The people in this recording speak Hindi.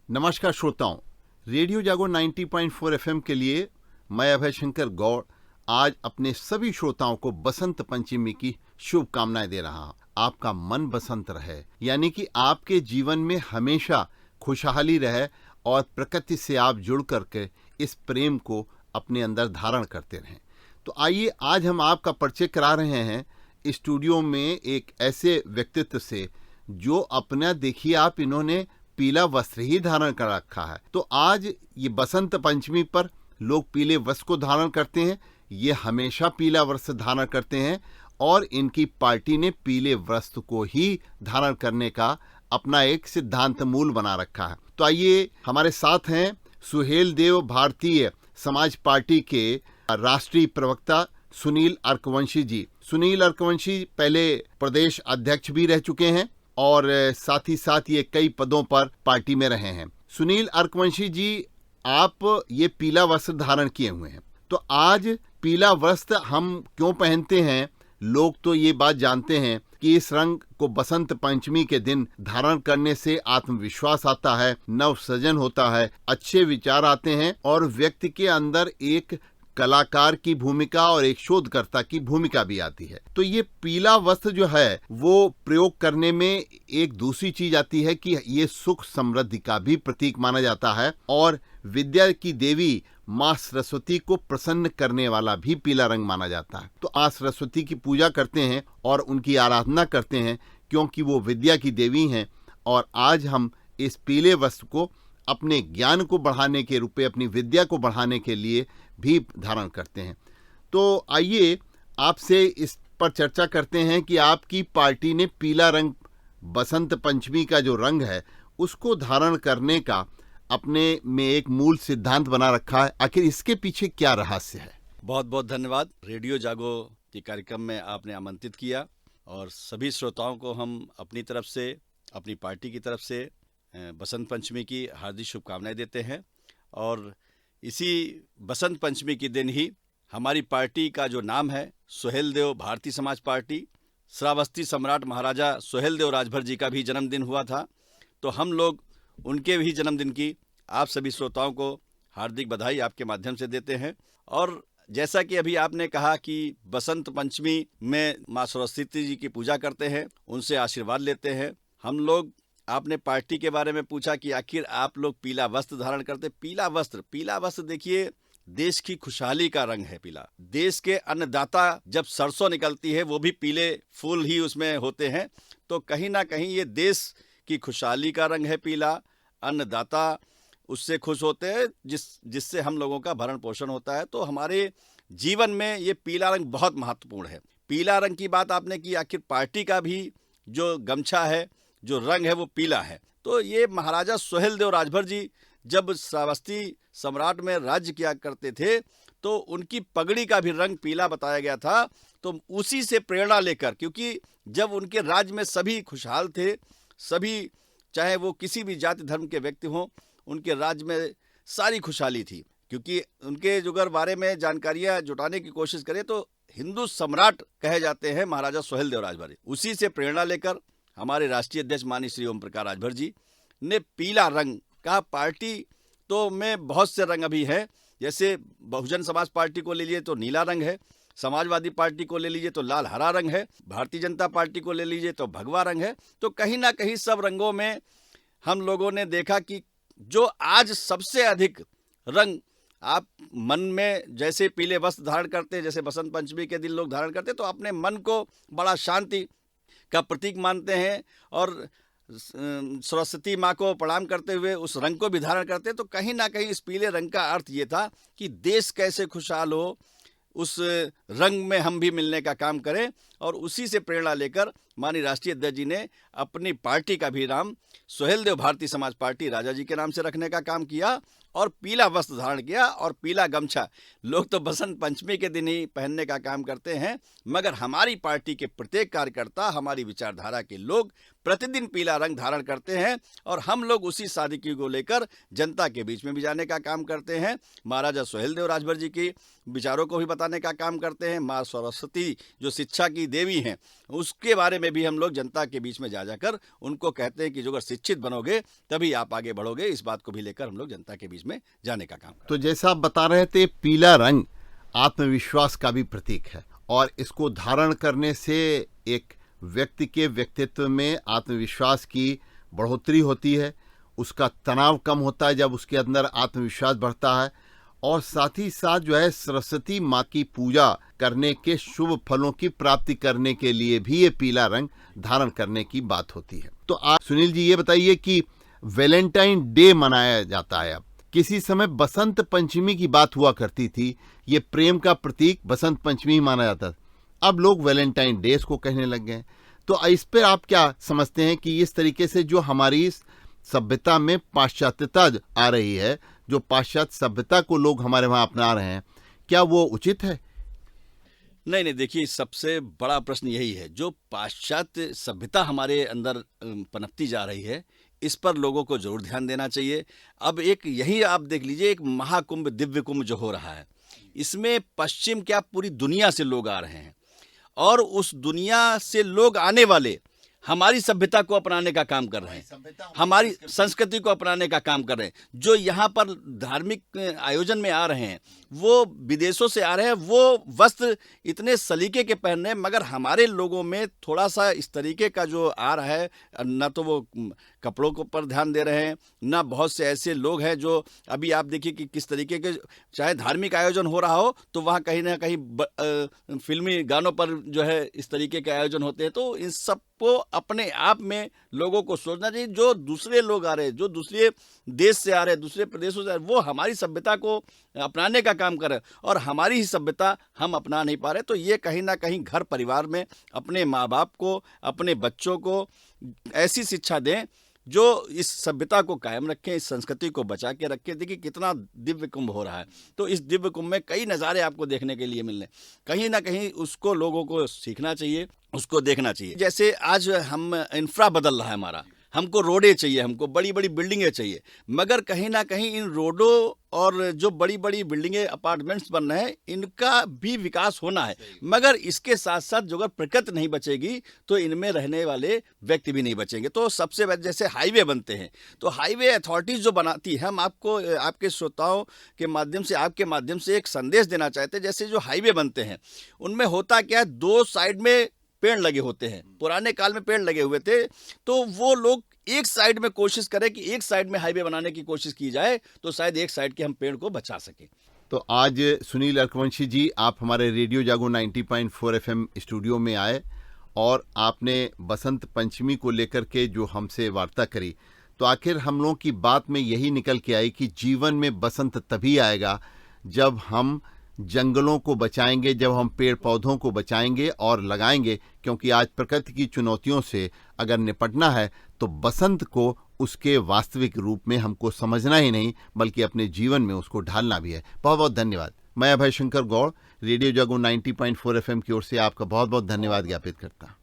नमस्कार श्रोताओं, रेडियो जागो 90.4 एफएम के लिए मैं अभय शंकर गौड़ आज अपने सभी श्रोताओं को बसंत पंचमी की शुभकामनाएं दे रहा हूं। आपका मन बसंत रहे, यानी कि आपके जीवन में हमेशा खुशहाली रहे और प्रकृति से आप जुड़ करके इस प्रेम को अपने अंदर धारण करते रहें। तो आइए आज हम आपका परिचय करा रहे हैं स्टूडियो में एक ऐसे व्यक्तित्व से जो अपना देखिए आप इन्होंने पीला वस्त्र ही धारण कर रखा है। तो आज ये बसंत पंचमी पर लोग पीले वस्त्र को धारण करते हैं। ये हमेशा पीला वस्त्र धारण करते हैं और इनकी पार्टी ने पीले वस्त्र को ही धारण करने का अपना एक सिद्धांत मूल बना रखा है। तो आइए हमारे साथ हैं सुहेल देव भारतीय समाज पार्टी के राष्ट्रीय प्रवक्ता सुनील अर्कवंशी जी। सुनील अर्कवंशी पहले प्रदेश अध्यक्ष भी रह चुके हैं और साथ ही साथ ये कई पदों पर पार्टी में रहे हैं। सुनील अर्कवंशी जी, आप ये पीला वस्त्र धारण किए हुए हैं, तो आज पीला वस्त्र हम क्यों पहनते हैं? लोग तो ये बात जानते हैं कि इस रंग को बसंत पंचमी के दिन धारण करने से आत्मविश्वास आता है, नव सृजन होता है, अच्छे विचार आते हैं और व्यक्ति के अंदर एक कलाकार की भूमिका और एक शोधकर्ता की भूमिका भी आती है। तो ये पीला वस्त्र जो है वो प्रयोग करने में एक दूसरी चीज आती है कि ये सुख समृद्धि का भी प्रतीक माना जाता है और विद्या की देवी माँ सरस्वती को प्रसन्न करने वाला भी पीला रंग माना जाता है। तो आज सरस्वती की पूजा करते हैं और उनकी आराधना करते हैं क्योंकि वो विद्या की देवी हैं और आज हम इस पीले वस्त्र को अपने ज्ञान को बढ़ाने के रूप में, अपनी विद्या को बढ़ाने के लिए भी धारण करते हैं। तो आइए आपसे इस पर चर्चा करते हैं कि आपकी पार्टी ने पीला रंग, बसंत पंचमी का जो रंग है, उसको धारण करने का अपने में एक मूल सिद्धांत बना रखा है। आखिर इसके पीछे क्या रहस्य है? बहुत बहुत धन्यवाद। रेडियो जागो के कार्यक्रम में आपने आमंत्रित किया और सभी श्रोताओं को हम अपनी तरफ से, अपनी पार्टी की तरफ से बसंत पंचमी की हार्दिक शुभकामनाएं देते हैं। और इसी बसंत पंचमी के दिन ही हमारी पार्टी का जो नाम है सुहेल देव भारतीय समाज पार्टी, श्रावस्ती सम्राट महाराजा सुहेल देव राजभर जी का भी जन्मदिन हुआ था। तो हम लोग उनके भी जन्मदिन की आप सभी श्रोताओं को हार्दिक बधाई आपके माध्यम से देते हैं। और जैसा कि अभी आपने कहा कि बसंत पंचमी में माँ सरस्वती जी की पूजा करते हैं, उनसे आशीर्वाद लेते हैं हम लोग। आपने पार्टी के बारे में पूछा कि आखिर आप लोग पीला वस्त्र धारण करते। पीला वस्त्र देखिए, देश की खुशहाली का रंग है पीला। देश के अन्नदाता जब सरसों निकलती है वो भी पीले फूल ही उसमें होते हैं। तो कहीं ना कहीं ये देश की खुशहाली का रंग है पीला। अन्नदाता उससे खुश होते हैं जिससे हम लोगों का भरण पोषण होता है। तो हमारे जीवन में ये पीला रंग बहुत महत्वपूर्ण है। पीला रंग की बात आपने की, आखिर पार्टी का भी जो गमछा है, जो रंग है वो पीला है। तो ये महाराजा सुहेल देव राजभर जी जब श्रावस्ती सम्राट में राज्य किया करते थे तो उनकी पगड़ी का भी रंग पीला बताया गया था। तो उसी से प्रेरणा लेकर, क्योंकि जब उनके राज्य में सभी खुशहाल थे, सभी चाहे वो किसी भी जाति धर्म के व्यक्ति हों, उनके राज्य में सारी खुशहाली थी। क्योंकि उनके जुगर बारे में जानकारियां जुटाने की कोशिश करें तो हिंदू सम्राट कहे जाते हैं महाराजा सुहेल देव राजभर। उसी से प्रेरणा लेकर हमारे राष्ट्रीय अध्यक्ष माननीय श्री ओम प्रकाश राजभर जी ने पीला रंग का, पार्टी तो में बहुत से रंग अभी हैं, जैसे बहुजन समाज पार्टी को ले लीजिए तो नीला रंग है, समाजवादी पार्टी को ले लीजिए तो लाल हरा रंग है, भारतीय जनता पार्टी को ले लीजिए तो भगवा रंग है। तो कहीं ना कहीं सब रंगों में हम लोगों ने देखा कि जो आज सबसे अधिक रंग आप मन में, जैसे पीले वस्त्र धारण करते, जैसे बसंत पंचमी के दिन लोग धारण करते, तो अपने मन को बड़ा शांति का प्रतीक मानते हैं और सरस्वती माँ को प्रणाम करते हुए उस रंग को भी धारण करते हैं। तो कहीं ना कहीं इस पीले रंग का अर्थ ये था कि देश कैसे खुशहाल हो, उस रंग में हम भी मिलने का काम करें। और उसी से प्रेरणा लेकर माननीय राष्ट्रीय अध्यक्ष जी ने अपनी पार्टी का भी नाम सुहेल देव भारतीय समाज पार्टी राजा जी के नाम से रखने का काम किया और पीला वस्त्र धारण किया और पीला गमछा। लोग तो बसंत पंचमी के दिन ही पहनने का काम करते हैं, मगर हमारी पार्टी के प्रत्येक कार्यकर्ता, हमारी विचारधारा के लोग प्रतिदिन पीला रंग धारण करते हैं और हम लोग उसी सादगी को लेकर जनता के बीच में भी जाने का काम करते हैं। महाराजा सुहेल देव राजभर जी की विचारों को भी बताने का काम करते हैं। माँ सरस्वती जो शिक्षा की देवी हैं उसके बारे में में भी हम लोग जनता के बीच में जा जाकर उनको कहते हैं कि जो अगर शिक्षित बनोगे तभी आप आगे बढ़ोगे। इस बात को भी लेकर हम लोग जनता के बीच में जाने का काम। तो जैसा आप बता रहे थे, पीला रंग आत्मविश्वास का भी प्रतीक है और इसको धारण करने से एक व्यक्ति के व्यक्तित्व में आत्मविश्वास की बढ़ोतरी होती है, उसका तनाव कम होता है जब उसके अंदर आत्मविश्वास बढ़ता है, और साथ ही साथ जो है सरस्वती माँ की पूजा करने के शुभ फलों की प्राप्ति करने के लिए भी ये पीला रंग धारण करने की बात होती है। तो आप सुनील जी ये बताइए कि वैलेंटाइन डे मनाया जाता है, अब किसी समय बसंत पंचमी की बात हुआ करती थी, ये प्रेम का प्रतीक बसंत पंचमी माना जाता था, अब लोग वैलेंटाइन डे को कहने लग गए। तो इस पर आप क्या समझते हैं कि इस तरीके से जो हमारी सभ्यता में पाश्चात्यता आ रही है, जो पाश्चात्य सभ्यता को लोग हमारे वहां अपना रहे हैं, क्या वो उचित है? नहीं, देखिए सबसे बड़ा प्रश्न यही है, जो पाश्चात्य सभ्यता हमारे अंदर पनपती जा रही है, इस पर लोगों को जरूर ध्यान देना चाहिए। अब एक यही आप देख लीजिए, एक महाकुंभ, दिव्य कुंभ जो हो रहा है, इसमें पश्चिम क्या पूरी दुनिया से लोग आ रहे हैं और उस दुनिया से लोग आने वाले हमारी सभ्यता को अपनाने का काम कर रहे हैं, हमारी संस्कृति को अपनाने का काम कर रहे हैं। जो यहाँ पर धार्मिक आयोजन में आ रहे हैं वो विदेशों से आ रहे हैं, वो वस्त्र इतने सलीके के पहन रहे हैं, मगर हमारे लोगों में थोड़ा सा इस तरीके का जो आ रहा है, ना तो वो कपड़ों को पर ध्यान दे रहे हैं, ना बहुत से ऐसे लोग हैं जो अभी आप देखिए कि किस तरीके के, चाहे धार्मिक आयोजन हो रहा हो तो वहाँ कहीं ना कहीं फिल्मी गानों पर जो है इस तरीके के आयोजन होते हैं। तो इन सब को अपने आप में लोगों को सोचना चाहिए, जो दूसरे लोग आ रहे हैं, जो दूसरे देश से आ रहे हैं, दूसरे प्रदेशों से आ रहे हैं, वो हमारी सभ्यता को अपनाने का काम कर रहे हैं और हमारी ही सभ्यता हम अपना नहीं पा रहे। तो ये कहीं ना कहीं घर परिवार में अपने माँ बाप को, अपने बच्चों को ऐसी शिक्षा दें जो इस सभ्यता को कायम रखें, इस संस्कृति को बचा के रखें। देखिए कितना दिव्य कुंभ हो रहा है, तो इस दिव्य कुंभ में कई नज़ारे आपको देखने के लिए मिलने, कहीं ना कहीं उसको लोगों को सीखना चाहिए, उसको देखना चाहिए। जैसे आज हम इंफ्रा बदल रहा है हमारा, हमको रोडें चाहिए, हमको बड़ी बड़ी बिल्डिंगें चाहिए, मगर कहीं ना कहीं इन रोडों और जो बड़ी बड़ी बिल्डिंगें, अपार्टमेंट्स बन रहे हैं, इनका भी विकास होना है, मगर इसके साथ साथ जो अगर प्रकृति नहीं बचेगी तो इनमें रहने वाले व्यक्ति भी नहीं बचेंगे। तो सबसे जैसे हाईवे बनते हैं, तो हाईवे अथॉरिटीज़ जो बनाती है, हम आपको आपके श्रोताओं के माध्यम से, आपके माध्यम से एक संदेश देना चाहते हैं। जैसे जो हाईवे बनते हैं उनमें होता क्या है, दो साइड में पेड़ लगे होते हैं, पुराने काल में पेड़ लगे हुए थे, तो वो लोग एक साइड में कोशिश करें कि एक साइड में हाईवे बनाने की कोशिश की जाए तो शायद एक साइड के हम पेड़ को बचा सकें। तो आज सुनील अर्कवंशी जी, आप हमारे रेडियो जागो 90.4 FM स्टूडियो में आए और आपने बसंत पंचमी को लेकर के जो हमसे वार्ता करी, तो आखिर हम लोगों की बात में यही निकल के आई कि जीवन में बसंत तभी आएगा जब हम जंगलों को बचाएंगे, जब हम पेड़ पौधों को बचाएंगे और लगाएंगे, क्योंकि आज प्रकृति की चुनौतियों से अगर निपटना है तो बसंत को उसके वास्तविक रूप में हमको समझना ही नहीं बल्कि अपने जीवन में उसको ढालना भी है। बहुत बहुत धन्यवाद। मैं अभय शंकर गौड़, रेडियो जागो 90.4 FM की ओर से आपका बहुत बहुत धन्यवाद ज्ञापित करता हूँ।